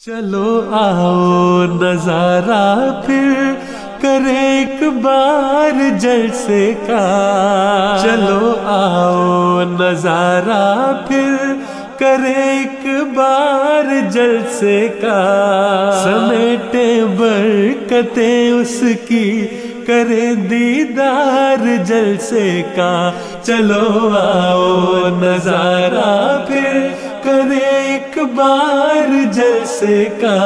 چلو آؤ نظارہ پھر کرے ایک بار جلسے کا، چلو آؤ نظارہ پھر کرے ایک بار جلسے کا، سمیٹے برکتیں اس کی کرے دیدار جلسے کا، چلو آؤ نظارہ پھر کرے ایک بار جلسے کا،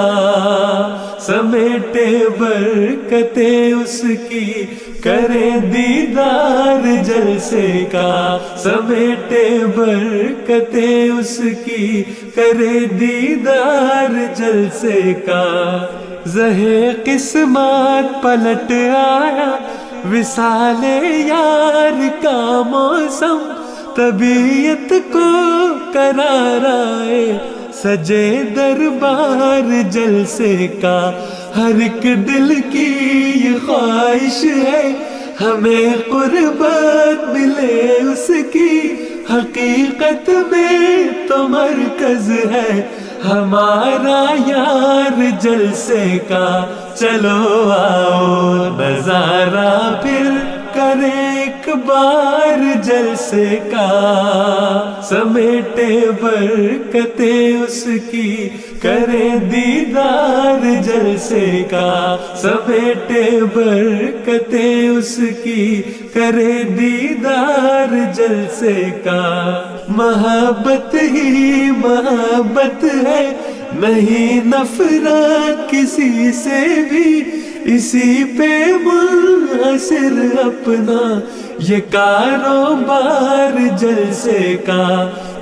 سمیٹے برکتیں اس کی کرے دیدار جلسے کا، سمیٹے برکتیں اس کی کرے دیدار جلسے کا، زہے قسمت پلٹ آیا وصال یار کا موسم، طبیعت کو قرار آئے سجے دربار جلسے کا، ہر ایک دل کی یہ خواہش ہے ہمیں قربت ملے اس کی، حقیقت میں تو مرکز ہے ہمارا یار جلسے کا، چلو آؤ نظارہ پھر کرے ایک بار جلسے کا، سمیٹے برکتیں اس کی کرے دیدار جلسے کا، سمیٹے برکتیں اس کی کرے دیدار جلسے کا، محبت ہی محبت ہے نہیں نفرت کسی سے بھی، اسی پہ منحصر اپنا یہ کاروبار جلسے کا،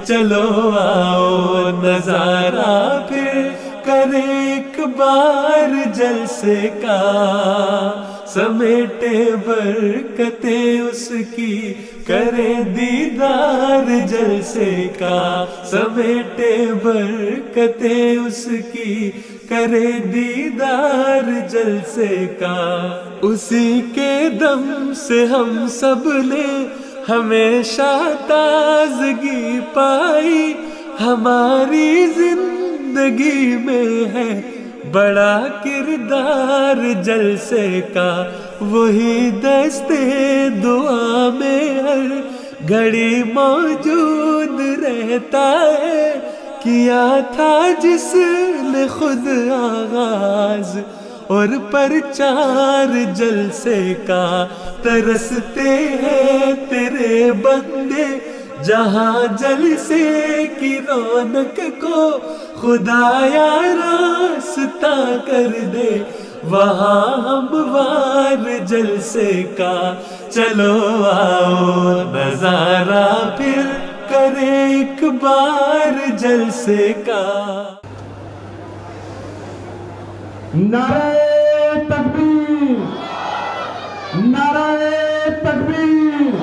چلو آؤ نظارہ پھر کرے ایک بار جلسے کا، سمیٹے برکتیں اس کی کرے دیدار جلسے کا، سمیٹے برکتیں اس کی کرے دیدار جلسے کا، اسی کے دم سے ہم سب نے ہمیشہ تازگی پائی، ہماری زندگی میں ہے بڑا کردار جلسے کا، وہی دستے دعا میں ہر گھڑی موجود رہتا ہے، کیا تھا جس نے خود آغاز اور پرچار جلسے کا، ترستے ہیں تیرے بندے جہاں جلسے کی رونق کو خدایا راستہ کر دے، وہاں ہموار جلسے کا، چلو آؤ نظارہ پھر کرے ایک بار جلسے کا۔ نعرہ تکبیر، نعرہ تکبیر،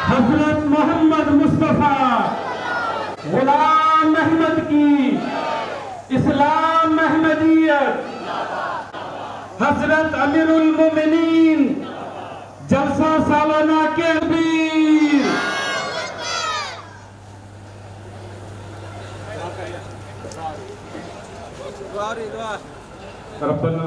حضرت محمد مصطفیٰ غلام احمد کی اسلام احمدیت، حضرت امیر المومنین جلسہ سالانہ کے تکبیر، ربنا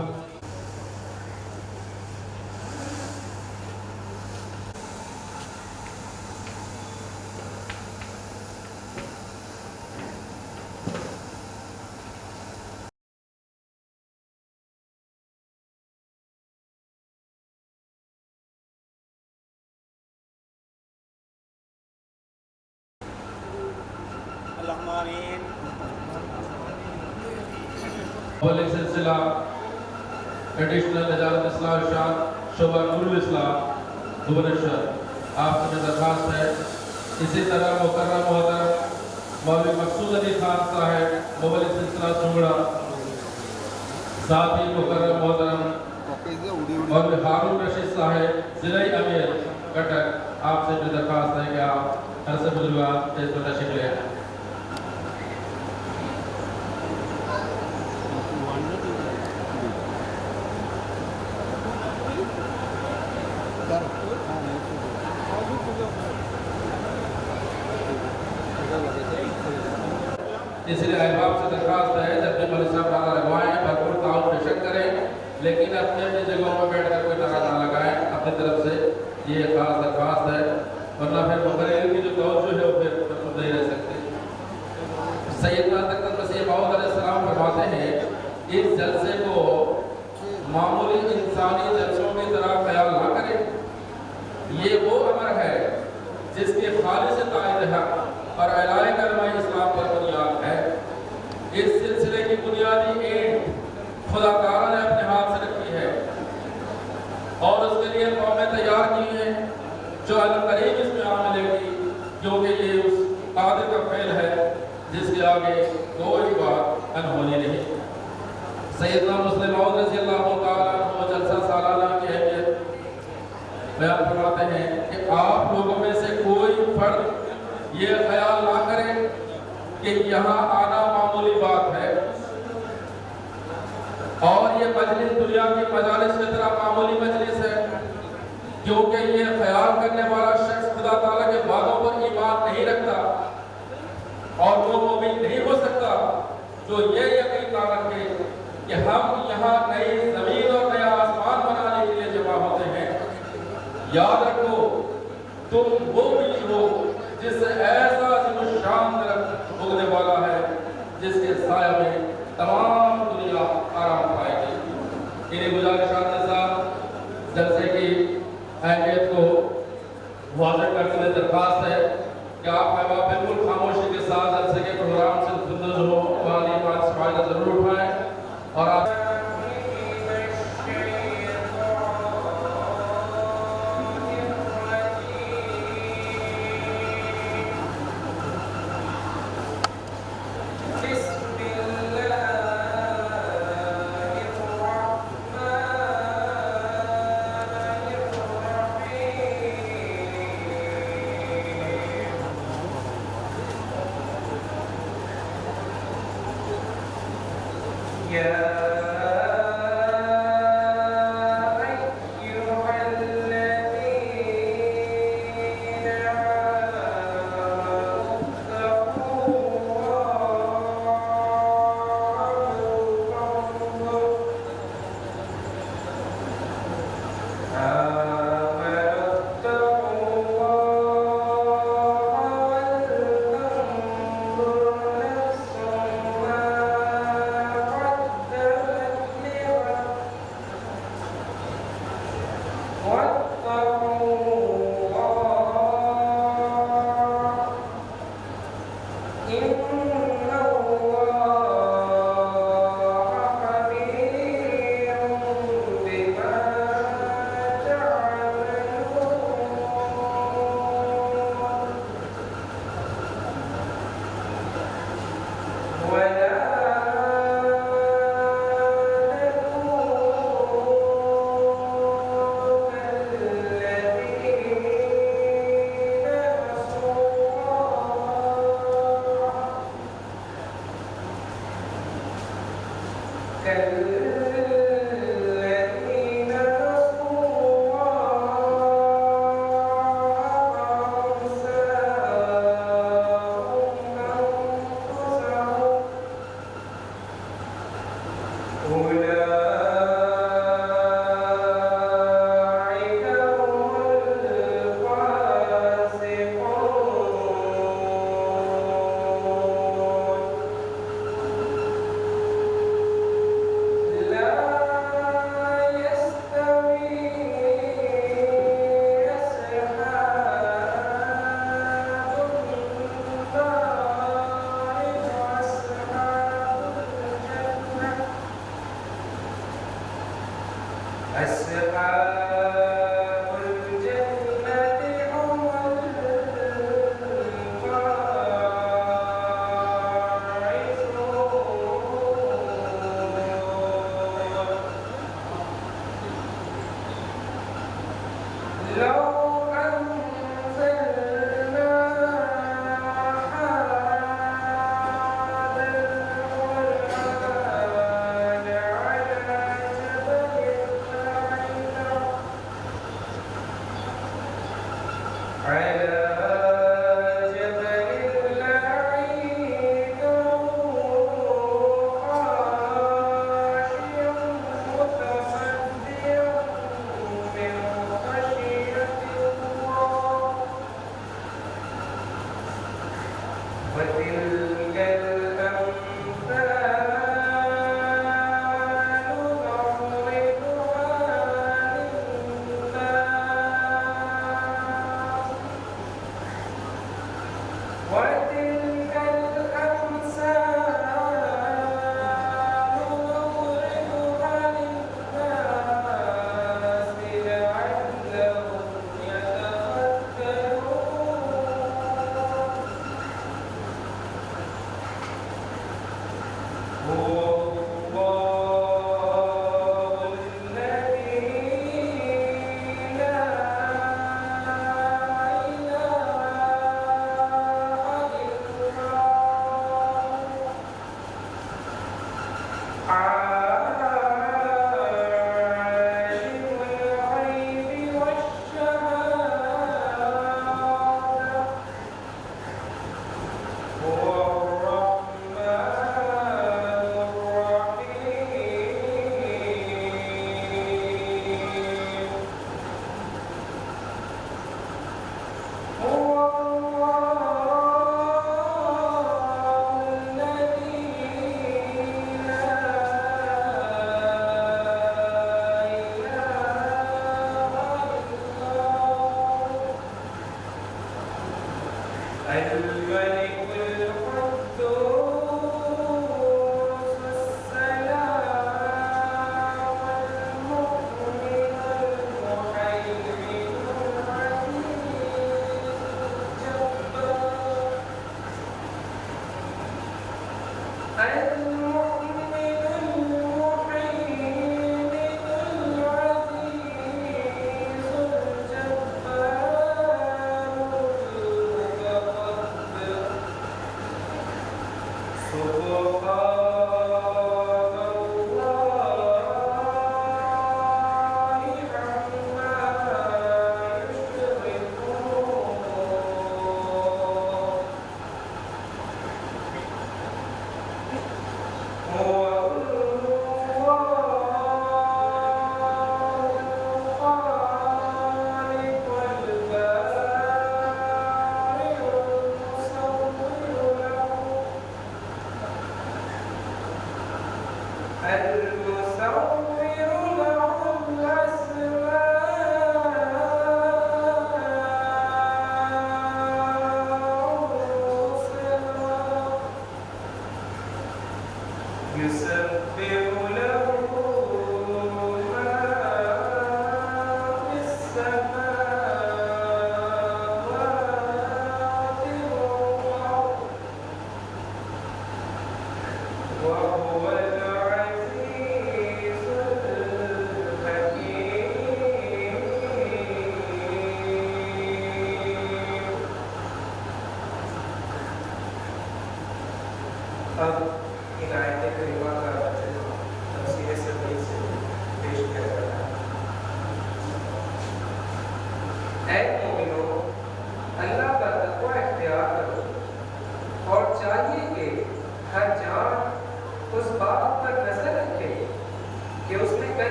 اول سلسلہ ایڈیشنل وزارت اصلاح ارشاد شعبہ نور الاسلام بھونیشور، آپ سے درخواست ہے اسی طرح مکرم محترم مولوی مقصود علی خان صاحب مبلغ سلسلہ سنگڑا، ساتھ ہی مکرم محترم مولوی ہارون رشید صاحب ضلعی امیر کٹک، آپ سے درخواست ہے کہ آپ عرصہ بزرگوار اس پر تشریف لے آئیں۔ اس لیے احباب سے درخواست ہے جب بھی اور اعلان کلمہ اسلام پر بنیاد ہے۔ اس سلسلے کی بنیادی اینٹ خدا تعالیٰ نے اپنے ہاتھ سے رکھی ہے اور اس کے لیے قومیں تیار کی ہیں جو عنقریب اس میں عمل لے گی، کیونکہ یہ اس قادر کا فعل ہے جس کے آگے کوئی بات انہونی نہیں۔ سیدنا مسلم موعود رضی اللہ تعالیٰ عنہ جلسہ سالانہ کی اہمیت بیان فرماتے ہیں کہ آپ لوگوں میں سے کوئی فرد یہ خیال نہ کرے کہ یہاں آنا معمولی بات ہے اور یہ مجلس دنیا کی مجالس کی طرح معمولی مجلس ہے، کیونکہ یہ خیال کرنے والا شخص خدا تعالیٰ کے وعدوں پر ایمان نہیں رکھتا اور وہ مومن نہیں ہو سکتا جو یہ یقین نہ رکھے کہ ہم یہاں نئی زمین اور نیا آسمان بنانے کے لیے جمع ہوتے ہیں۔ یاد رکھو تم وہ بیج ہو جس سے ایسا عظیم الشان درخت اگنے والا ہے جس کے سایہ میں تمام دنیا آرام پائے گی۔ انہیں گزارشات کے ساتھ جلسے کی اہمیت کو واضح کرتے ہوئے درخواست ہے کہ آپ احباب بالکل خاموشی کے ساتھ جلسے کے پروگرام سے لطف ہو والی بات سے فائدہ ضرور اٹھائیں اور آپ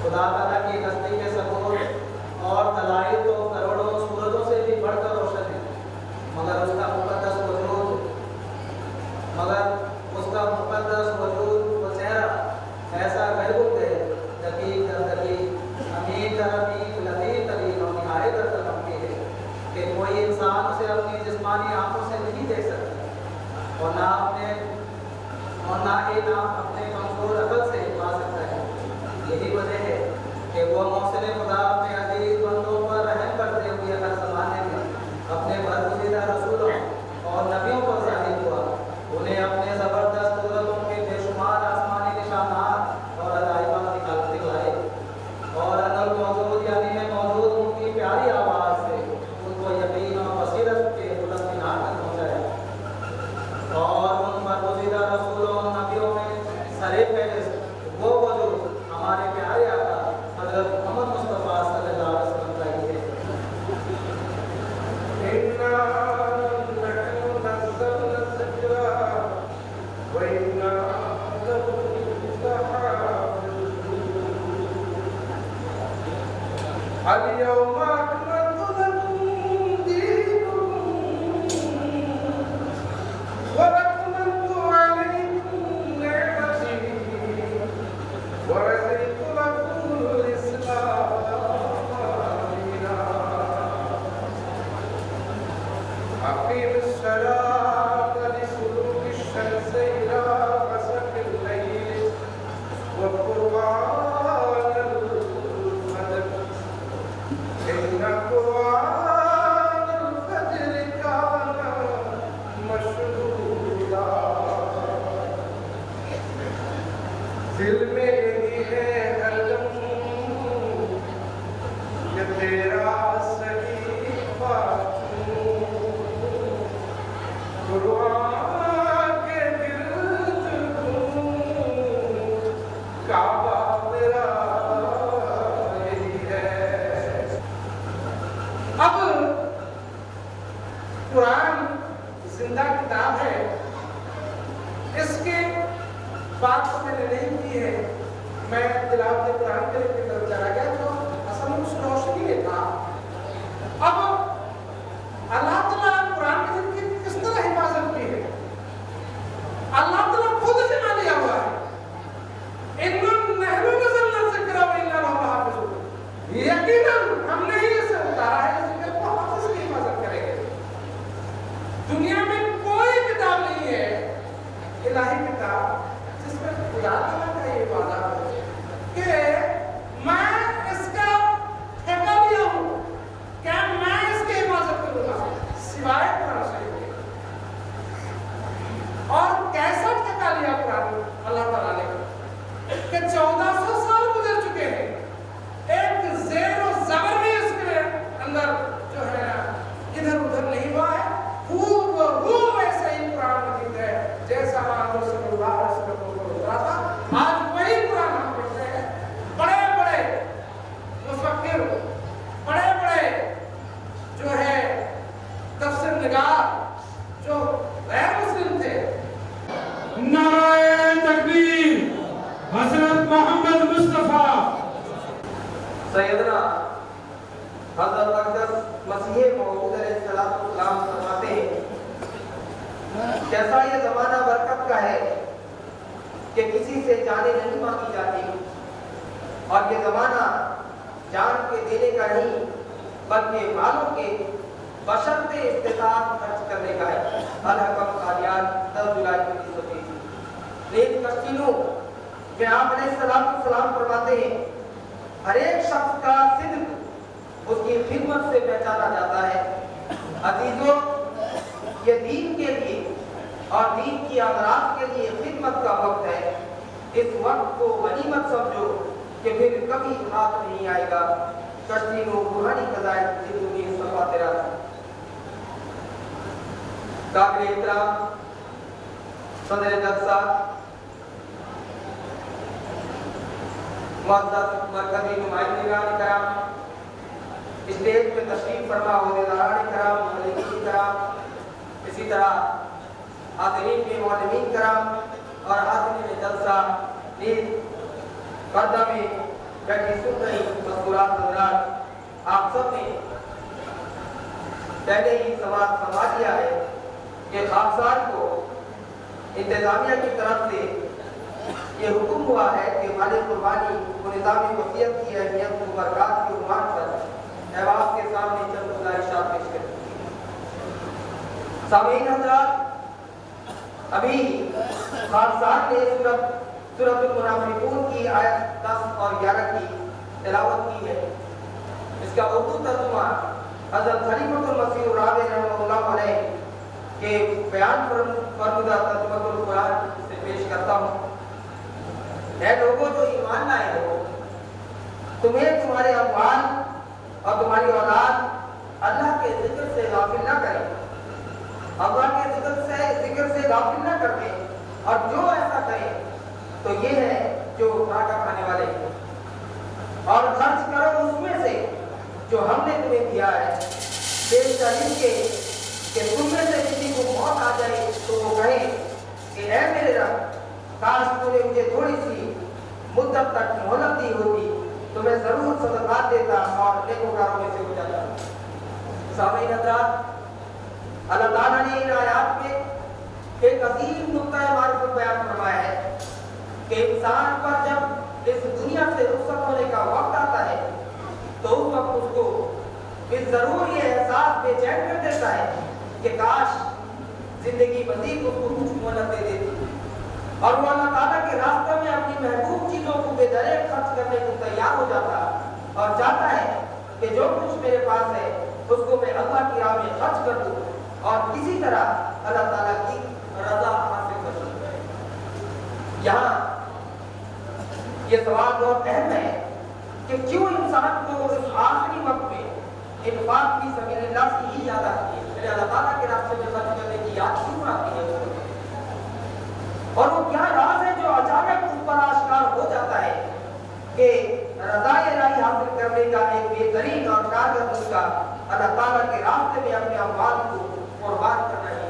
خدا تعالیٰ کی ہستی کے ثبوت اور دلائل تو کروڑوں سورتوں سے بھی بڑھ کر روشن ہے، مگر اس کا مقدس وجود و چہرہ ایسا غیب ہے، دقیق در دقیق، امین در امین، لطیف ترین اور نہایت در تنقی ہے کہ کوئی انسان اسے اپنی جسمانی آنکھوں سے نہیں دیکھ سکتا اور نہ ہی اپنے کمزور عقل سے پا سکتا ہے۔ یہی وجہ ہے کہ وہ محسن خدا اپنے عزیز بندوں پر رحم کرتے ہوئے ہر زمانے میں اپنے برگزیدہ رسولوں اور نبیوں پر ظاہر ہوا، انہیں اپنے زبردست قدرتوں کے بے شمار آسمانی نشانات اور عجائبات دکھلائے، اور اندر موجود یعنی میں موجود ان کی پیاری آواز سے ان کو یقین اور بصیرت کے بلند مینار تک پہنچایا، اور ان برگزیدہ رسولوں اور نبیوں میں سرِ فہرست وہ وجود ہمارے پیارے آقا حضرت محمد مصطفیٰ صلی اللہ علیہ وسلم کا ہی ہے۔ اليوم أكملت لكم دينكم وأتممت عليكم نعمتي ورضيت لكم الإسلام دينا أقيموا الصلاة لدلوك الشمس إلى غسق الليل وقرآن الفجر إن قرآن الفجر كان مشهودا۔ دل میں یہی ہے ہردم کہ تیرا صحیفہ چنوں، قرآن کے گرد گھوموں، کعبہ میرا یہی ہے۔ اب قرآن زندہ کتاب ہے، اس کے بات تو میں نے نہیں کی ہے، میں تلاوت قرآن کریم کی طرف چلا گیا تو اصل میں اس روشنی میں تھا۔ اب اللہ تعالیٰ قرآن کریم کی کس طرح حفاظت کی ہے، اللہ تعالیٰ خود ذمہ لیا ہوا ہے، اِنَّا نَحْنُ نَزَّلْنَا الذِّکْرَ وَإِنَّا لَهُ لَحَافِظُونَ، یقیناً ہم نے ہی اسے اتارا ہے، ذکر کو ہم اس کی حفاظت کریں گے۔ دنیا میں کوئی کتاب نہیں ہے الہی کتاب جس میں خدا تعالیٰ کا یہ وعدہ ہے کہ میں اس کا ٹھیکہ لیا ہوں، کہ میں اس کی حفاظت کروں گا، سوائے قرآن شریف کے۔ اور کیسا ٹھیکہ لیا قرآن اللہ تعالیٰ نے کہ 1400 سال گزر چکے ہیں، ایک زیر و زبر بھی اس کے اندر جو ہے ادھر ادھر نہیں ہوا ہے، خوب روح ویسے ہی قرآن مجید ہے جیسا حضرت صلی اللہ علیہ وسلم کو اترا تھا۔ آج وہی قرآن ہم پڑھتے ہیں، بڑے بڑے مفکر، بڑے بڑے جو ہے تفسیر نگار جو غیر مسلم تھے، نعرہ تکبیر حضرت محمد مصطفیٰ سیدنا حضرت اقدس مسیح موعود علیہ السلام فرماتے ہیں، جیسا یہ زمانہ برکت کا ہے کہ کسی سے جانیں نہیں مانگی جاتی، اور یہ زمانہ جان کے دینے کا نہیں بلکہ مالوں کے بشرط استطاعت خرچ کرنے کا ہے۔ الحکم قادیان 10 جولائی 1930۔ نیک کشتینوں میں آپ علیہ السلام فرماتے ہیں، ہر ایک شخص کا صدق اس کی خدمت سے پہچانا جاتا ہے۔ عزیزوں، یہ دین کے لیے اور دین کی امراض کے لیے خدمت کا وقت ہے۔ اس وقت کو غنیمت سمجھو کہ پھر کبھی ہاتھ نہیں آئے گا۔ کشتینوں روحانی قضائے زندگی صفحہ 13۔ قابل احترام صدر جلسہ، معزز مرکزی نمائندگان کرام، اسٹیج پہ تشریف فرما عہدیداران کرام، ملکین کرام، اسی طرح حاضرین کے معلمین کرام اور حاضرین جلسہ، نیز پردہ میں बैठी सुन रही मस्कुरात हजरात, आप सब ने पहले ही समाज समझ लिया है कि खाकसार को इंतजामिया की तरफ से ये हुक्म हुआ है कि माली कुर्बानी को निज़ामी वसीयत की अहमियत को बरकरार के उन्वान पर अहवाज़ के सामने चंद गुज़ारिशात पेश करें। सामीन हज़रात, अभी खाकसार ने सूरतुल मुनाफिकून की आयत 10 और 11 की तिलावत की है। इसका उर्दू तर्जुमा हज़रत खलीफतुल मसीह राबी रहमतुल्लाह अलैह के बयान फरमुदा तर्जुमतुल कुरान से पेश करता हूँ। ऐ लोगों जो ईमान लाए हो, तुम्हें तुम्हारे अमवाल और तुम्हारी औलाद अल्लाह के जिक्र से गाफिल न करें, अल्लाह के जिक्र से गाफिल न करते, और जो ऐसा करे तो ये है जो खाका खाने वाले हैं। और खर्च करो उसमें से जो हमने तुम्हें दिया है, बेशर्म के तुम में से किसी को मौत आ जाए तो वो कहे कि ऐ मेरे रब, काश तूने मुझे थोड़ी सी मुद्दत तक मोहलत दी होती तो मैं जरूर सदक़ात देता और नेकोकारों में से हो जाता। सामीन हज़रात, अल्लाह ताला ने इन आयात में एक अजीम नुक्ता मारिफत बयान फरमाया है कि इंसान पर जब इस दुनिया से रुखसत होने का वक्त आता है तो उस वक्त उसको इस जरूर ये एहसास बेचैन कर देता है कि काश जिंदगी मजीद उसको कुछ मोहलत दे देती, और वो अल्लाह ताला के रास्ते में अपनी महबूब चीजों को बेदरेक खर्च करने को तैयार हो जाता और चाहता है कि जो कुछ मेरे पास है उसको मैं अल्लाह की राह में खर्च कर दूं और किसी तरह अल्लाह ताला की रजा हासिल कर सकूं। यहाँ ये सवाल बहुत अहम है कि क्यों इंसान को उस आखिरी वक्त में इन्फाक की सबीलिल्लाह की ही याद आती है, मेरे अल्लाह ताला के रास्ते में खर्च करने की याद क्यों आती है उसको? और वो क्या राज है जो अचानक उस पर आश्कार हो जाता है कि रज़ाए इलाही हासिल करने का एक बेहतरीन और कारगर तरीका अल्लाह ताला के रास्ते में अपने अमवाल को कुर्बान करना है।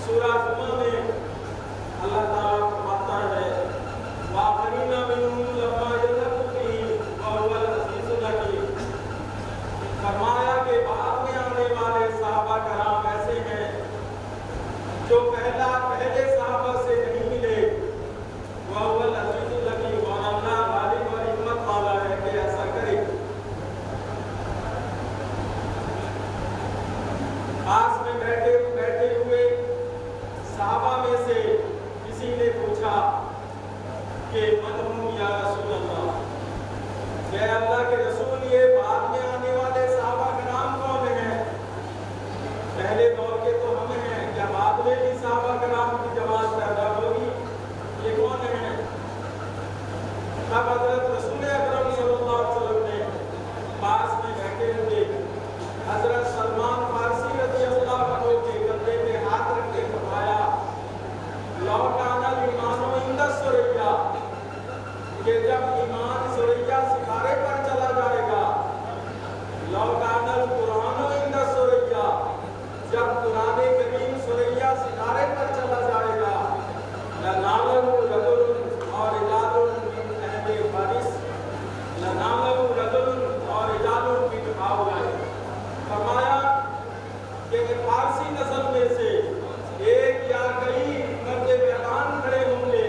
सूरह जुमा में अल्लाह ताला फरमाता है, वाक़ई کہ من ہوں یا رسول اللہ، کہ اللہ کے رسول یہ بعد میں آنے والے صحابہ کرام کون ہیں؟ پہلے دور کے تو ہم ہیں، کیا بعد میں بھی صحابہ کرام کی جماعت پیدا ہوگی؟ یہ کون ہیں؟ تب حضرت رسول اکرم صلی اللہ علیہ وسلم نے پاس میں بیٹھے ہوئے حضرت سلمان فارسی رضی اللہ عنہ کے کندھے پہ ہاتھ رکھ کے فرمایا لو کان الایمان عند الثریا، کہ جب ایمان ثریا ستارے پر چلا جائے گا، لو کان القرآن عند الثریا، جب قرآن کریم ثریا ستارے پر چلا جائے گا، لنالہ رجل اور رجال من اہل فارس، لنالہ رجل اور رجال من ہؤلاء، فرمایا کہ فارسی نسل میں سے ایک یا کئی مرد میدان کھڑے ہوں گے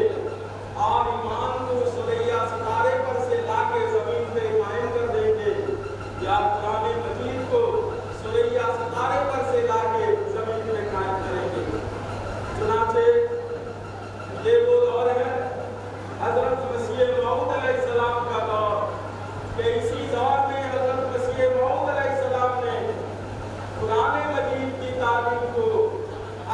اور ایمان کو ثریا ستارے پر سے لا کے زمین پہ قائم کر دیں گے، یا قرآن مجید کو ثریا ستارے پر سے لا کے زمین پہ قائم کریں گے۔ چنانچہ یہ وہ دور ہے حضرت مسیح موعود علیہ السلام کا دور، کہ اسی دور میں حضرت مسیح موعود علیہ السلام نے قرآن مجید کی تعلیم کو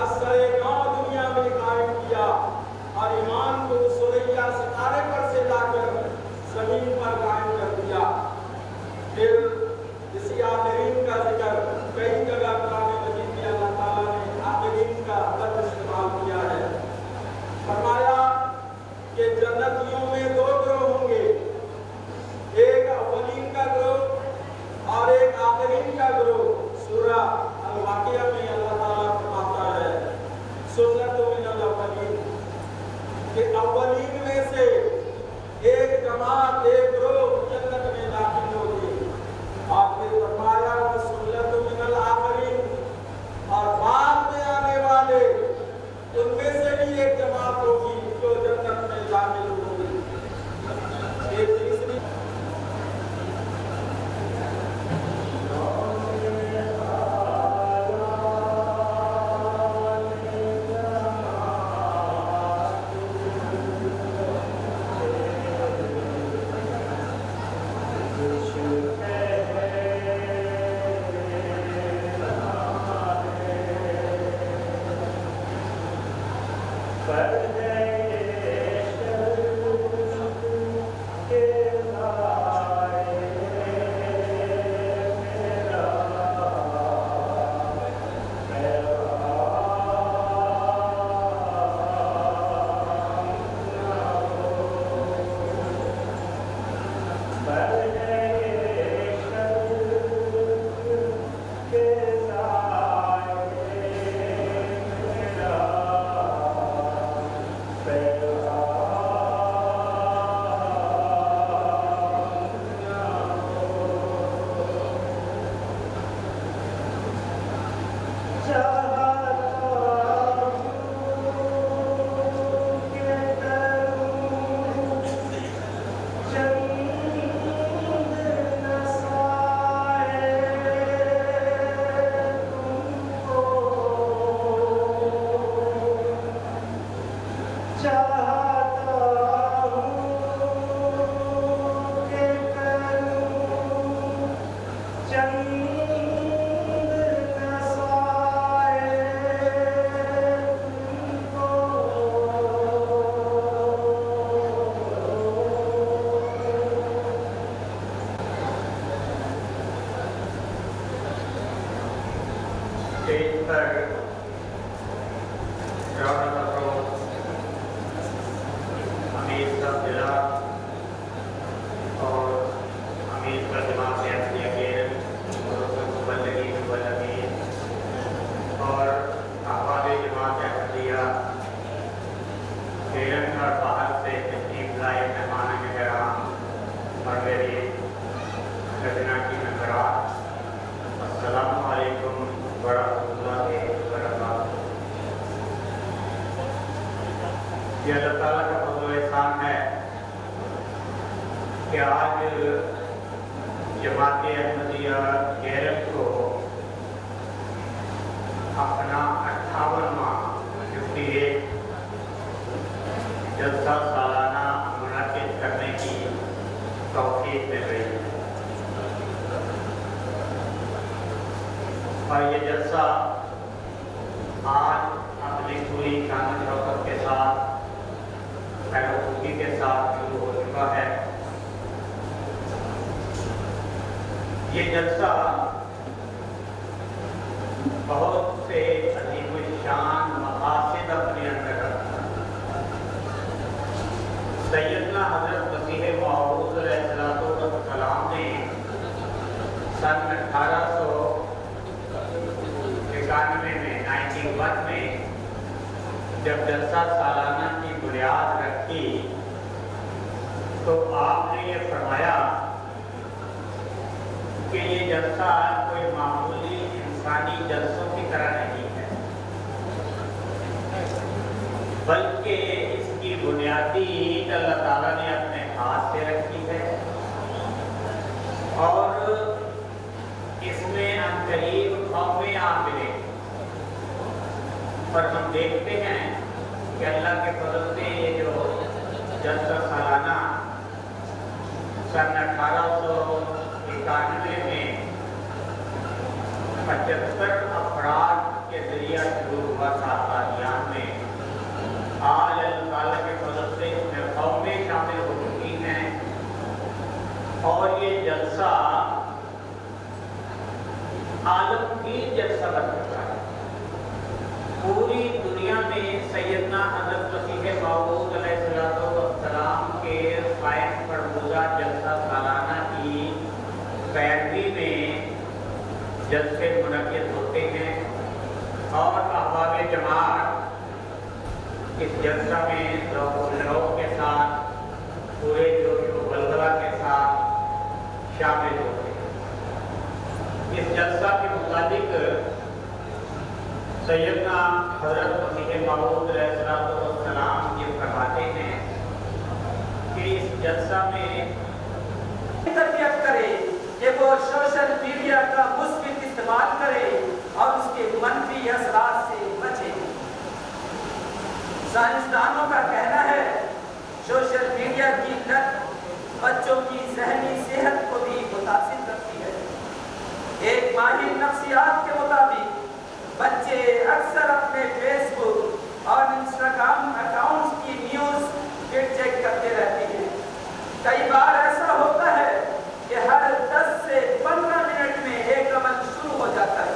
اثر نو دنیا میں قائم کیا اور ایمان کو ثریا ستارے پر سے لا کر زمین پر قائم کر دیا۔ پھر اسی آخرین کا ذکر کئی جگہ قرآن مجید میں اللہ تعالیٰ نے آخرین کا لفظ استعمال کیا ہے۔ فرمایا کہ جنتیوں میں دو گروہ ہوں گے، ایک اولین کا گروہ اور ایک آخرین کا گروہ۔ سورہ الواقعہ میں اللہ تعالیٰ فرماتا ہے سنت من الاولین، کہ اولین میں سے ایک جماعت ایک گروہ جنت میں داخل ہوگی، اور پھر فرمایا سنت من الآخرین، اور بعد میں آنے والے ان میں سے بھی ایک جماعت ہوگی جو جنت میں داخل ہوگی۔ ایک تیسری یہ اللہ تعالیٰ کا فضل و احسان ہے کہ آج جماعت احمدیہ کیرل کو اپنا 58واں 58 جلسہ سالانہ और ये जलसा आज अपनी पूरी शान शौकत के साथ पैरोगी के साथ शुरू हो चुका है। ये जलसा बहुत से अजीब शान मकासद अपने अंदर रखता है। सैयदना हजरत मसीह मौऊद अलैहिस्सलाम ने सन 1891 में 91 में जब जलसा सालाना की बुनियाद रखी तो आपने ये फरमाया कि ये जलसा कोई मामूली इंसानी जलसों की तरह नहीं है, बल्कि इसकी बुनियादी ईद अल्लाह ताला ने अपने हाथ से रखी है और इसमें अनकरीब कौमें आ मिले। पर हम देखते हैं कि अल्लाह के फजल से ये जो जलसा सालाना सन 1891 में 75 अफराद के जरिए शुरू हुआ सालानियात में, आज अल्लाह ताला के फजल से इसमें कौमें शामिल हो चुकी हैं और ये जलसा आलमगीर जलसा बन चुका है। पूरी दुनिया में सैयदना हज़रत मसीह मौऊद अलैहिस्सलाम के कायम फरमूदा जलसा सालाना की पैरवी में जलसे मुनक्किद होते हैं और अहबाब जमात इस जलसा में ज़ौक़ के साथ पूरे जोश व बलगला के साथ शामिल होते हैं। इस जलसा के मुताबिक सैयदना हज़रत मसीह मौऊद अलैहिस्सलाम ये फरमाते हैं कि इस जलसा में तरबियत करे कि वो सोशल मीडिया का मुस्बित इस्तेमाल करे और उसके मनफी असरात से बचे। साइंसदानों का कहना है सोशल मीडिया की लत बच्चों की ज़हनी सेहत को भी मुतासिर करती है। एक माहिर नफ्सियात के मुताबिक बच्चे अक्सर अपने फेसबुक और इंस्टाग्राम अकाउंट्स की न्यूज़ फीड चेक करते रहते हैं। कई बार ऐसा होता है कि हर 10 से 15 मिनट में एक अमल शुरू हो जाता है।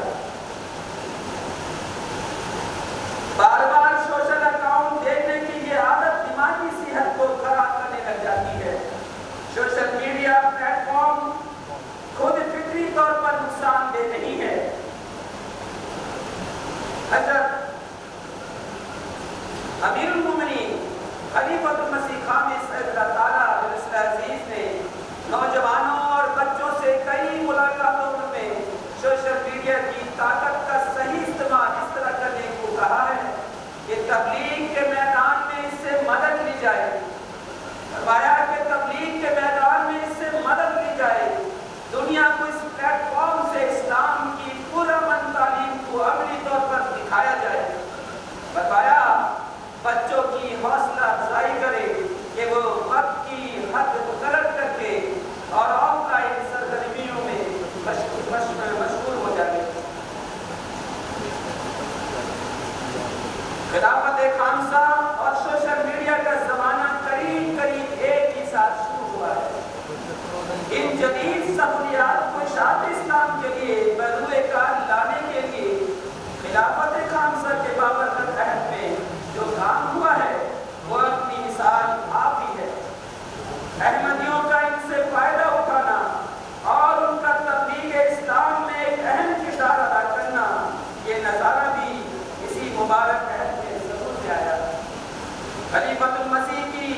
बार बार सोशल अकाउंट देखने की ये आदत दिमागी सेहत को खराब करने लग जाती है। सोशल मीडिया प्लेटफॉर्म खुद फिक्री तौर पर नुकसानदेह नहीं है। हज़रत अमीरुल मोमिनीन खलीफतुल मसीह खामिस अल्लाह ताला अज़ीज़ ने नौजवानों और बच्चों से कई मुलाकातों में सोशल मीडिया की ताकत का सही इस्तेमाल इस तरह करने को कहा है कि तबलीग के मैदान में इससे मदद ली जाए। फरमाया कि तबलीग के मैदान में इससे मदद ली जाए, दुनिया को इस प्लेटफॉर्म से इस्लाम की पुरअमन तालीम को अमली तौर पर दिखाया जाए। बताया बच्चों की हौसला अफजाई करे कि वो वक्त की हद मुकर्रर करके और ऑफलाइन सरगर्मियों में मशगूल हो जाए। खिलाफत खामसा और सोशल मीडिया का जमाना करीब करीब एक ही साथ शुरू हुआ है। इन जदीद सहूलियात को शाद इस्लाम के लिए बरूए कार लाने के लिए खिलाफत खामसा के बाबरकत अहद में जो काम हुआ है वो अपनी मिसाल आप ही है। अहमदियों का इनसे फायदा उठाना और उनका तबलीग इस्लाम में एक अहम किरदार अदा करना, ये नज़ारा भी इसी मुबारक अहद में ज़रूर आया। खलीफतुल मसीह की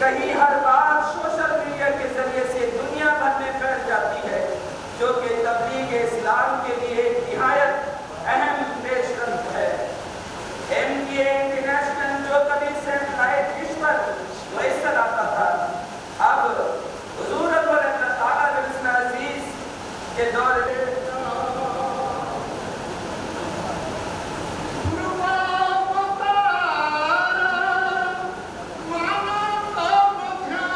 कहीं हर बात सोशल मीडिया के जरिए से दुनिया भर में फैल जाती है, जो कि तबलीग इस्लाम के लिए निहायत अहम पेशरफ्त है। MTA इंटरनेशनल जो कभी सैटेलाइट डिश पर मैसर आता था, अब हुजूर अल्लाह ताला अज़ीज़ के दौर में माना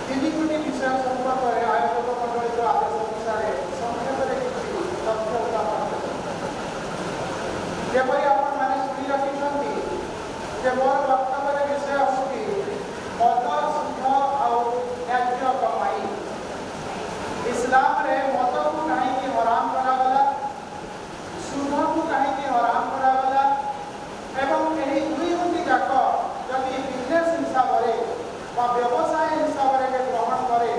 ତିନି ଗୋଟି ବିଷୟ ସମ୍ପର୍କରେ ଆୟୋଜକ ମଣ୍ଡଳୀର ଆଦେଶ ଅନୁସାରେ इस्लाम रे मत को कहीं हराम करागला, सुध को कहीं हराम करागला एवं यही दुई गोटी जाक जदि बिजनेस हिसाब से व्यवसाय हिसाब से ग्रहण करे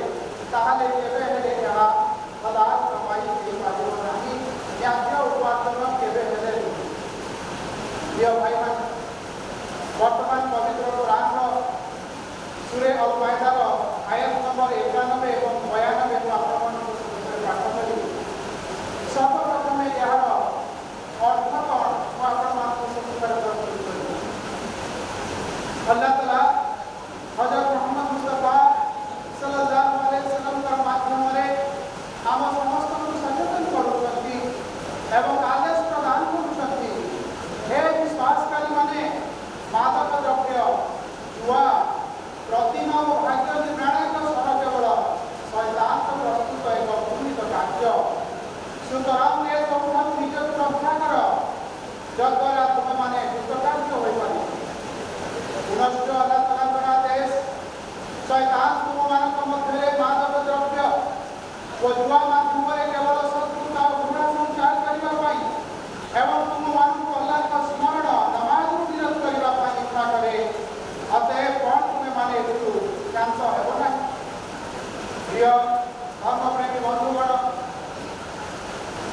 ताहले केबे हेले यहा हलाल कमाई के पारिबो नाही, न्याय उपार्जन केबे हेले ये भाई मान वर्तमान पवित्र कुरान सूरे अल माइदार आयत नंबर 91 एवं 92 को आपण पाठ करी सर्वप्रथम यार अर्थ कौन आपण अल्लाह ताला हजरत मोहम्मद मुस्तफा सल्लल्लाहु अलैहि वसल्लम का माध्यम रे आम समस्त को सचेतन करूछंती एवं आदेश प्रदान करूछंती हे विश्वासकारी माने मादक द्रव्य जुआ प्रतिमा और भाग्य निर्णायक सह केवल शैतान प्रस्तुत एक घृणित कार्य सुतराम ये सब निज रक्षा कर जद्वारा तुम माने कृतकार्य हो पारे पुनश्च अल्लाह ताला आदेश शैतान तुम मानक मध्य मादक द्रव्य और जुआ माध्यम केवल शत्रुता और घृणा संचार करने एवं तुम मानक अल्लाह का स्मरण नमाज विरोध करने इच्छा करे अतएव कौन तुम्हें माने शांत हेब ना प्रिय धर्मप्रेमी बंधुगण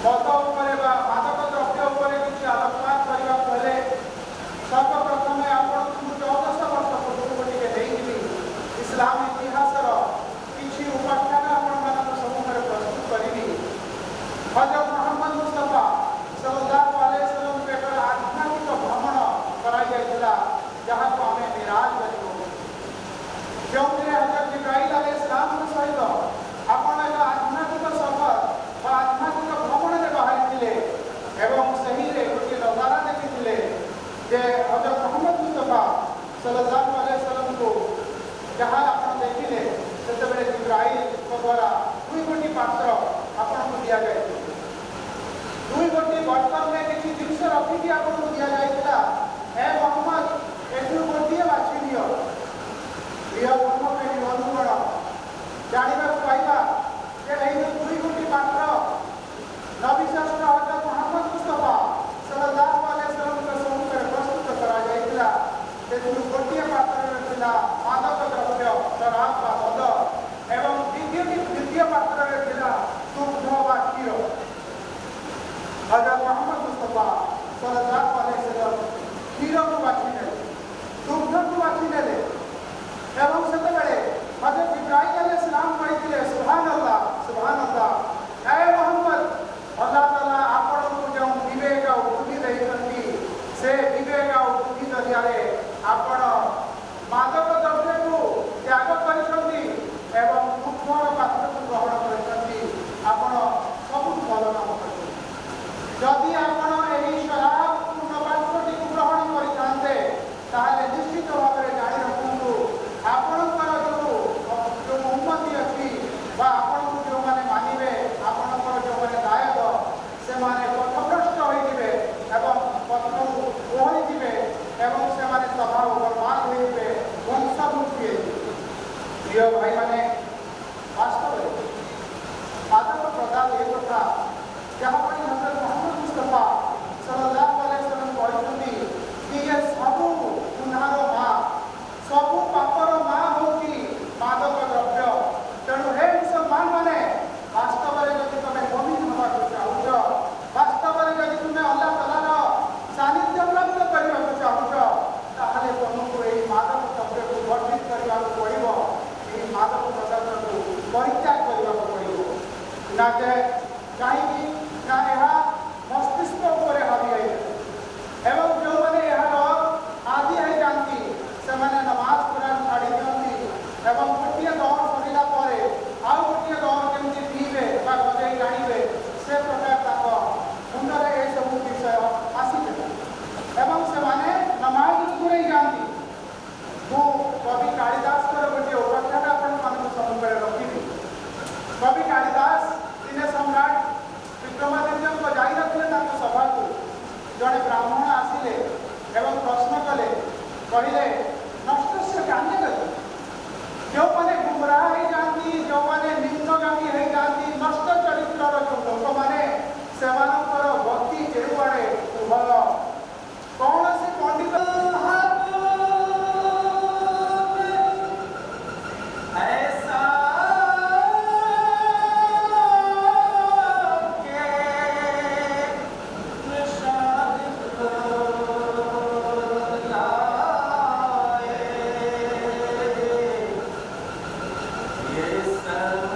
मत उपरे मादक द्रव्य उपरे किसी आलोकपात करने पहले सर्वप्रथम आपण 14 वर्ष पूर्व टे इस्लाम इतिहास किसी उपाख्यान आपण सम्मुख प्रस्तुत करी हजरत मोहम्मद मुस्तफा सल्लल्लाहु अलैहि वसल्लम पेपर आध्यात्मिक भ्रमण करा जायतिला जहाँ को हमें मिराज करी क्योंकि हजरत जिब्राइल अलैहिस्सलाम के सहित आपण एक आध्यात्मिक सफर व आध्यात्मिक भ्रमण रे बाहर थिले एवं सही रे गोटे नजारा देखिथिले जे हजरत मोहम्मद मुस्तफा सल्लल्लाहु अलैहि वसल्लम को जहाँ आपण देखिले सेते बेले जिब्राइल को द्वारा दुई गोटी पात्र आपण को दिया गया दुई गोटी बर्तन में किसी जिनिस रखिकी आपण को दिया जायतिला ए मोहम्मद एथु गोटिए बाछि दियो प्रिय धर्मप्रेमी बंधुगण जानिबा पाइबा जे एही दुई गोटी पात्र नबी शास्त्र हजरत मोहम्मद मुस्तफा सल्लल्लाहु अलैहि वसल्लम के सम्मुख प्रस्तुत करा जायतिला सेथु गोटिए पात्र में थिला मादक द्रव्य शराब वा मद एवं द्वितीय पात्र में थिला दुग्ध वा क्षीर हजरत मोहम्मद मुस्तफा सल्लल्लाहु अलैहि वसल्लम क्षीर को बाछि ने दुग्ध को बाछि ने एवं सेतेबेले हजरत जिब्राइल अलैहिस्सलाम कहिथिले सुभान अल्लाह ए मोहम्मद अल्लाह ताला आपण को जो विवेक और बुद्धि दैछंती से विवेक और बुद्धि दरियारे आपण मादक द्रव्य को त्याग करिसंती एवं दुग्धर पात्र को ग्रहण करिसंती आपण सब भल काम करछंती जदि आपण एही शराब पूर्ण पात्रटी को ग्रहण करिथांते ताहले निश्चित भाव में जानि रखंतु आपणकर जो उन्नति अच्छी आपण को जो माने मानिबे आपणकर जो माने दायक से माने पथभ्रष्ट होइबे एवं पथनु ओहरी दिबे एवं से माने स्वभाव बर्बाद होइबे वंशवृद्धि प्रिय भाई माने वास्तव में आदम प्रदान ये कथा जहाँ पर हजरत मोहम्मद मुस्तफा सल्लल्लाहु अलैहि वसल्लम कहते कि ये सबु गुनाहर मां सबु पापर मां होची मादक द्रव्य तेणु हे मुसलमान माने वास्तव में यदि तुम्हें मुमिन होगा चाहूच वास्तव में यदि तुम्हें अल्लाह ताला सानिध्य प्राप्त करने को चाहूच ताहले तुमको यही मादक द्रव्य को वर्जित करने को पड़िबो यही मादक द्रव्य को परित्याग करने को पड़िबो ना जे कहीं ना यह मस्तिष्क ऊपर हावी है एवं जो मैंने यह आदि है जानती से मैंने नमाज कुरान छाड़ी दियंती एवं गोटे दौर सरिला परे आउ गोटे दौर केमती पीबे बा बजाई जानिबे से प्रकार ताको मुंडरे ए सब विषय आसीबे एवं से माने नमाज दूरे जानती वो कवि कालिदास कर गोटे उपाख्यान आपण मानक सम्मुख रखिबे कवि कालिदास दिने सम्राट विक्रमादित्य को जाई रखले ताको सभा को ସେମାନଙ୍କର ଭକ୍ତି କେଉଁଆଡ଼େ ଭଲ କୌଣସି ପଣ୍ଡିତ ये सर्व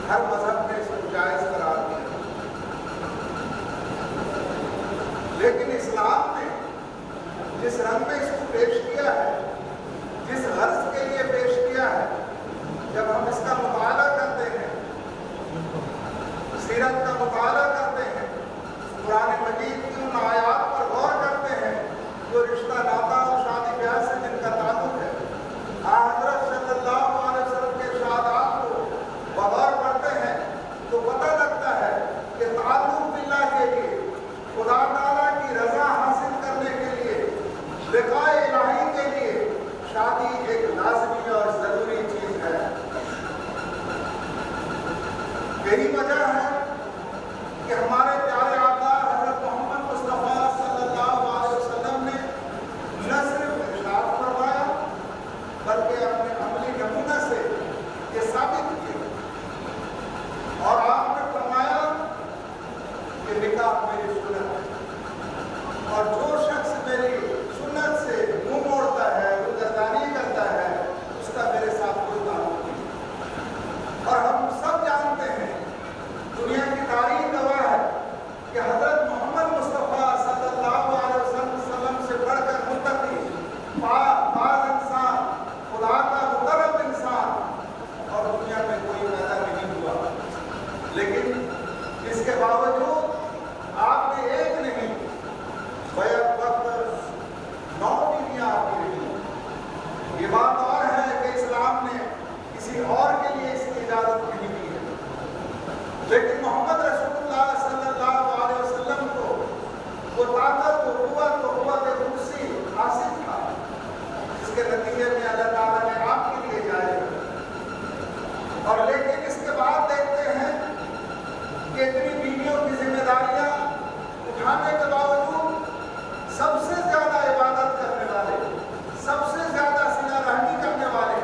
हर मजहब ने इसको जायज़ करार दिया, लेकिन इस्लाम ने जिस रंग में इसको पेश किया है, जिस गर्ज के लिए पेश किया है, जब हम इसका मुताला करते हैं, सीरत का मुताला करते हैं, कुरान मजीद की उन आयात पर गौर करते हैं जो रिश्ता नाता और शादी ब्याह से जिनका ताल्लुक है, हज़रत सल्लल्लाहु अलैहि वसल्लम के इरशादात को बगौर पढ़ते हैं तो पता लगता है कि ताल्लुक बिल्लाह के लिए, खुदा ताला की रज़ा हासिल करने के लिए, लिक़ाए इलाही के लिए शादी एक लाज़मी और ज़रूरी चीज़ है। यही वजह है कि हमारे प्यारे आका हज़रत मोहम्मद मुस्तफ़ा सल्लल्लाहु अलैहि वसल्लम ने न सिर्फ इरशाद फरमाया बल्कि अपने अमली नमूने से ये साबित किया और आपने फरमाया कि निकाह मेरी सुन्नत है और जो शख्स मेरी सुन्नत से मुंह मोड़ता है, गुदरदारी करता है, उसका मेरे साथ कोई ताल्लुक नहीं। और हम सब जानते हैं, दुनिया की तारीख गवाह है कि हज़रत मोहम्मद मुस्तफ़ा सल्लल्लाहु अलैहि वसल्लम से बढ़कर मुत्तकी, पाक इंसान, खुदा का मुकर्रम इंसान और दुनिया में कोई पैदा नहीं हुआ। लेकिन इसके बावजूद आपने एक नहीं बैक वक्त 9 बीवियां आपकी रही। ये बात और है कि इस्लाम ने किसी और के लिए इसकी इजाज़त नहीं दी है, लेकिन मोहम्मद रसूलुल्लाह सल्लल्लाहु अलैहि वसल्लम को वो ताकत, वो कुव्वत, वो कुव्वत कुर्सी हासिल था, जिसके नतीजे में अल्लाह ताला ने आपके लिए जायज़ किया। और लेकिन इसके बाद देखते हैं कि इतनी बीवियों की जिम्मेदारियां उठाने के बावजूद सबसे ज्यादा इबादत करने वाले, सबसे ज्यादा सिला रहमी करने वाले,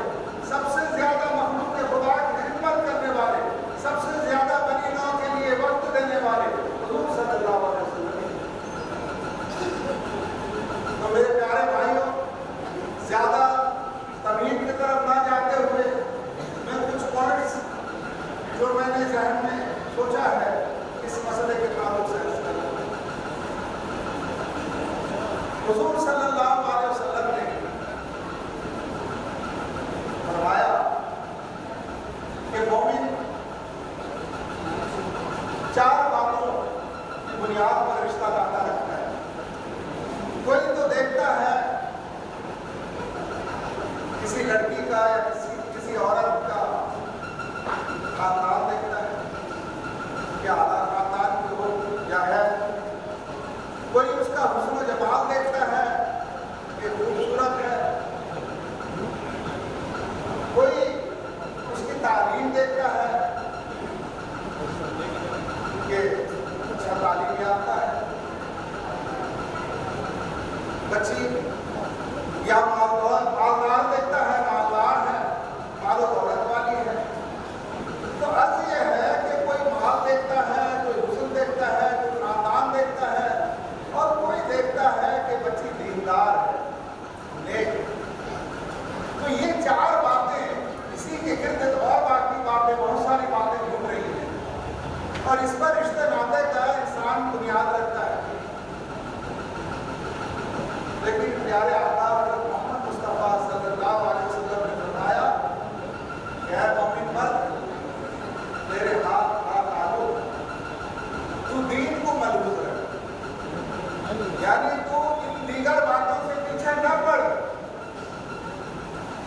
सबसे ज्यादा मखलूक खुदा की खिदमत करने वाले, सबसे ज्यादा बनी नौ के लिए वक्त देने वाले हुजूर सल्लल्लाहु अलैहि वसल्लम। तो मेरे प्यारे भाइयों, ज्यादा तमीम की तरफ ना जाते हुए मैं कुछ पॉइंट्स जो मैंने ज़हन में सोचा है इस मसले के ताल्लुक से अर्ज़ करूँ। हुजूर सल्लल्लाहु अलैहि वसल्लम ने फरमाया कि मोमिन 4 बातों की बुनियाद पर रिश्ता नाता रखता है। कोई तो देखता है किसी लड़की का या किसी औरत का खानदान देखता है, क्या आला खानदान की हो या है। कोई उसका हुस्न व जमाल देखता है कि खूबसूरत है, कोई उसकी तालीम देखता है कि अच्छा तालीम याफ्ता है, बच्ची या मालदार देखता है, मालदार है, मालो दौलत वाली है। तो अर्ज यह है कि कोई माल देखता है, कोई हुस्न देखता है, कोई खानदान देखता है और कोई देखता है कि बच्ची दीनदार है, नेक। तो ये 4 बातें, इसी के गिर्द और बाकी बातें, बहुत सारी बातें घूम रही हैं और इस पर रिश्ते नाते का इंसान बुनियाद रखता है। लेकिन प्यारे आका हज़रत मोहम्मद मुस्तफ़ा सल्लल्लाहु अलैहि वसल्लम ने बताया कि ऐ मोमिन मर्द, तेरे हाथ आलो, तू दीन को मलबूज रख, यानी तू इन दीगर बातों से पीछे न पड़।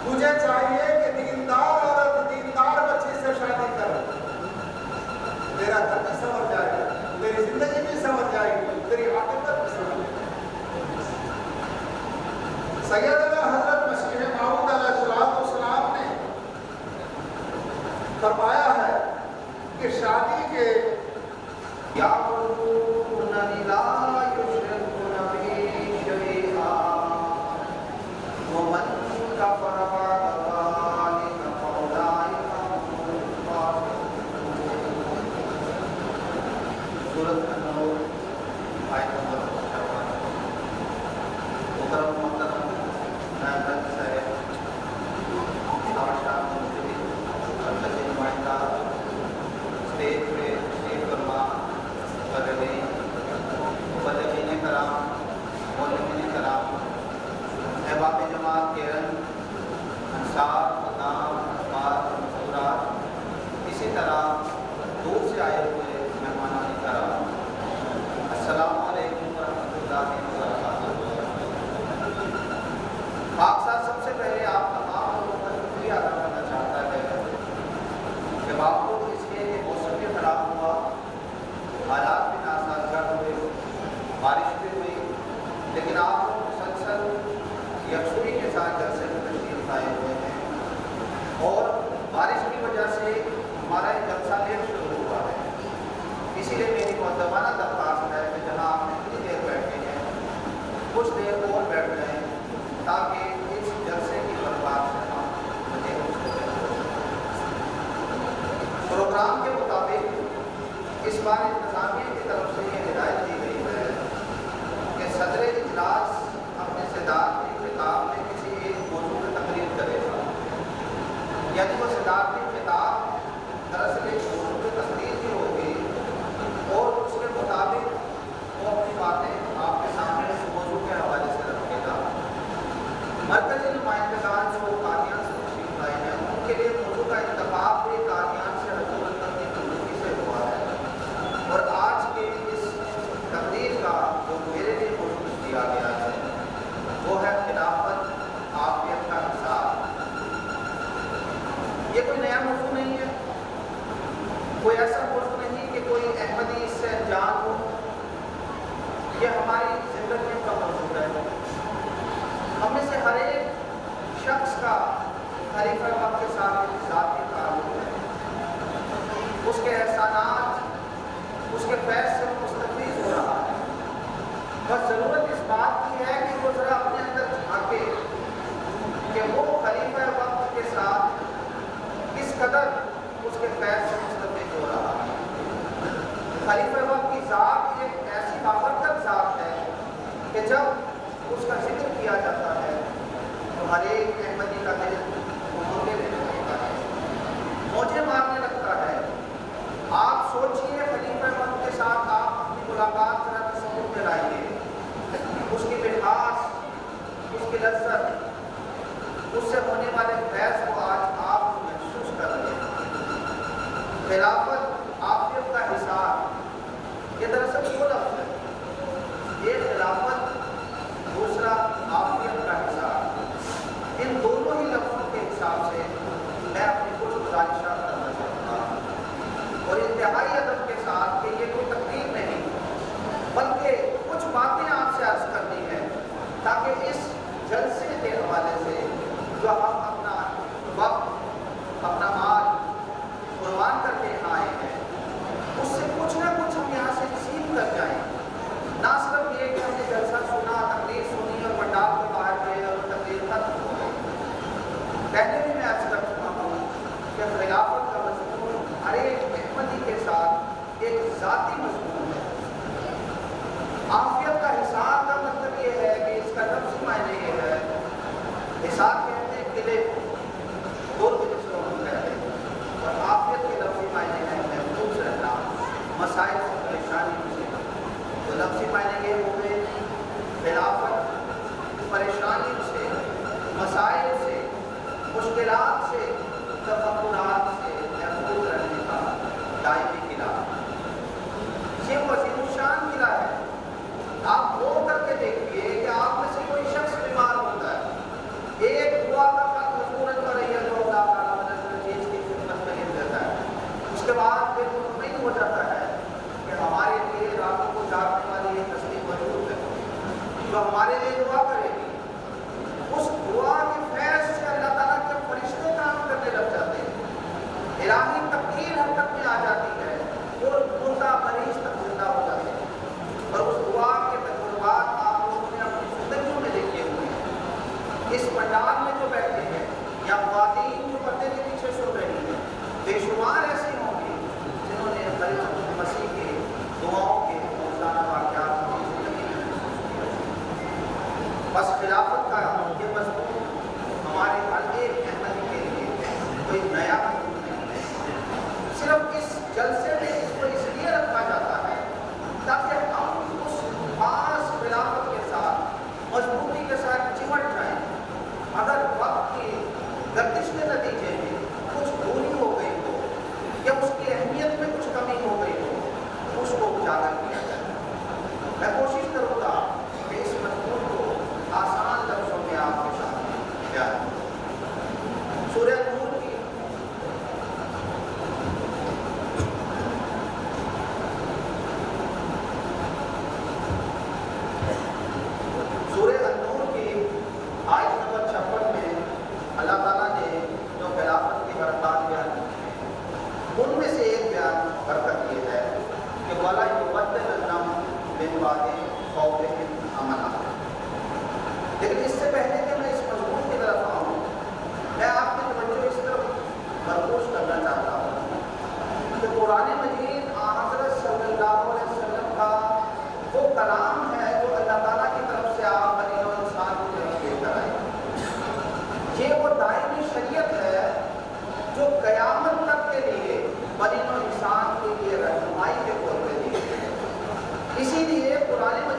मुझे चाहिए कि दीनदार औरत दीनदार बच्ची से शादी कर, तेरा घर भी समझ जाएगा, तेरी जिंदगी भी समझ जाएगी, तेरी आखिरत भी समझ जाएगी। सैयदना हज़रत मसीह मौऊद अलैहिस्सलाम ने फरमाया है कि शादी के جب آپ کو اس کے موسم میں خراب ہوا، حالات بھی ناسازگار ہوئے، بارش بھی ہوئی، لیکن آپ مسلسل یکسوئی کے ساتھ جلسے میں تشریف لائے ہوئے ہیں، اور بارش کی وجہ سے ہمارا یہ جلسہ لیٹ شروع ہوا ہے۔ اسی لیے میری مؤدبانہ درخواست ہے کہ جہاں آپ اتنی دیر بیٹھے ہیں کچھ دیر اور بیٹھ جائیں تاکہ اس جلسے کی برباد سے ہم بچے ہو سکیں۔ پروگرام کے مطابق اس بار انتظامیہ کی طرف سے یہ ہدایت دی گئی ہے کہ صدر اجلاس اپنے صدارتی خطاب میں کسی ایک موضوع پر تقریر کرے گا، یعنی وہ صدارتی خطاب دراصل ایک موضوع پر تقریر بھی ہوگی اور اس کے مطابق وہ اپنی باتیں آپ کے سامنے اس موضوع کے حوالے سے رکھے گا۔ مرکزی نمائندگان جو قادیان سے تشریف لائے ہیں ان کے لیے موضوع کا انتخاب بھی قادیان سے حضور اللہ کی منظوری سے ہوا ہے، اور آج کے اس تقریر کا جو میرے لیے موضوع دیا گیا ہے وہ ہے خلافت عافیت کا حساب۔ یہ کوئی نیا موضوع نہیں ہے، کوئی ایسا موضوع نہیں کہ کوئی احمدی اس سے انجان ہو، یہ ہماری زندگی کا موضوع ہے۔ ہم میں سے ہر ایک شخص کا خلیفہ وقت کے ساتھ ایک ذاتی تعلق ہے، اس کے احسانات اس کے فیض سے مستفیض ہو رہا ہے۔ بس ضرورت اس بات کی ہے کہ وہ ذرا اپنے اندر جھانکے کہ وہ خلیفہ وقت کے ساتھ کس قدر اس کے فیض سے مستفیض ہو رہا ہے۔ خلیفہ وقت کی ذات ایک ایسی بابرکت ذات ہے کہ جب اس کا ذکر کیا جاتا ہے تو ہر ایک احمدی کا دل موجے لینے لگتا ہے، موجے مارنے لگتا ہے۔ آپ سوچئے خلیفہ وقت کے ساتھ آپ اپنی ملاقات ذرا تصور میں لائیے، اس کی مٹھاس، اس کی لذت، اس سے ہونے والے فیض کو آج آپ محسوس کر رہے ہیں۔ خلافت عافیت کا حساب یہ دراصل وہ لفظ ہے، ایک خلافت دوسرا عافیت کا حساب۔ ان دونوں ہی لفظوں کے حساب سے میں اپنی کچھ گزارشات کرنا چاہتا ہوں، اور انتہائی ادب کے ساتھ کہ یہ کوئی تقریر نہیں بلکہ کچھ باتیں آپ سے عرض کرنی ہے تاکہ اس جلسے کے حوالے سے جو ہم اپنا وقت اپنا مال قربان کر کے آئے ہیں اس سے کچھ نہ کچھ ہم یہاں سے سیکھ کر جائیں، نہ صرف یہ کہ ہم نے جلسہ سنا، تقریر سنی اور پنڈال کے باہر گئے اور تقریر ختم ہو گئی۔ پہلے بھی میں عرض کر چکا ہوں کہ خلافت کا مضمون ہر ایک احمدی کے ساتھ ایک ذاتی مضمون ہے۔ عافیت کا حساب کا مطلب یہ ہے کہ اس کا لفظی معنی یہ ہے، حساب کہتے ہیں قلعے کو، دور کے جسے ہم کہتے ہیں، اور عافیت کے لفظی معنی ہے محفوظ رہنا مسائل سے پریشانی سے۔ تو لفظی معنی یہ ہو گئے خلافت پریشانی سے، مسائل سے، مشکلات سے، تفکرات سے محفوظ رہنے کا دائمی قلعہ۔ یہ عظیم الشان قلعہ ہے۔ آپ وہ کر کے دیکھیے کہ آپ میں سے کوئی شخص بیمار ہوتا ہے، ایک دعا کا خط حضور علیہ اللہ تعالیٰ چیز کی خدمت میں لکھ دیتا ہے، اس کے بعد پھر مطمئن ہو جاتا ہے کہ ہمارے لیے راتوں کو جاگنے والی ایک ہستی موجود ہے جو ہمارے لیے دعا کرے گی۔ اس دعا کی فیض سے اللہ تعالیٰ کے فرشتے کام کرنے لگ جاتے ہیں، الہی تقدیر حرکت میں آ جاتی ہے اور مردہ مریض تک زندہ ہو جاتے ہیں، اور اس دعا کے تجربات آپ لوگوں نے اپنی زندگیوں میں دیکھے ہوئے ہیں۔ اس پنڈال میں جو بیٹھے ہیں یا خواتین جو پردے کے پیچھے سن رہی ہیں، بے شمار ایسے ہوں گے جنہوں نے خلیفۃ مسیح کے دعاؤں کے روزانہ واقعات اپنی زندگی میں محسوس کیا۔ بس خلافت کا یہ مضمون ہمارے ہر ایک احمدی کے لیے کوئی نیا مضمون نہیں ہے، صرف اس جلسے میں اس کو اس لیے رکھا جاتا ہے تاکہ ہم اس خاص خلافت کے ساتھ مضبوطی کے ساتھ چمٹ جائیں۔ اگر وقت کی گردش کے نتیجے میں کچھ بھولی ہو گئی ہو لیکن اس سے پہلے کہ میں اس مضمون کی طرف آؤں، میں آپ کی توجہ اس طرف مرکوز کرنا چاہتا ہوں کہ قرآن مجید حضرت صلی اللہ علیہ وسلم کا وہ کلام ہے جو اللہ تعالیٰ کی طرف سے آپ بنی نوع انسان کی طرف لے کر آئے۔ یہ وہ دائمی شریعت ہے جو قیامت تک کے لیے بنی نوع انسان کے لیے رہنمائی کے طور پہ دی۔ اسی لیے قرآن مجید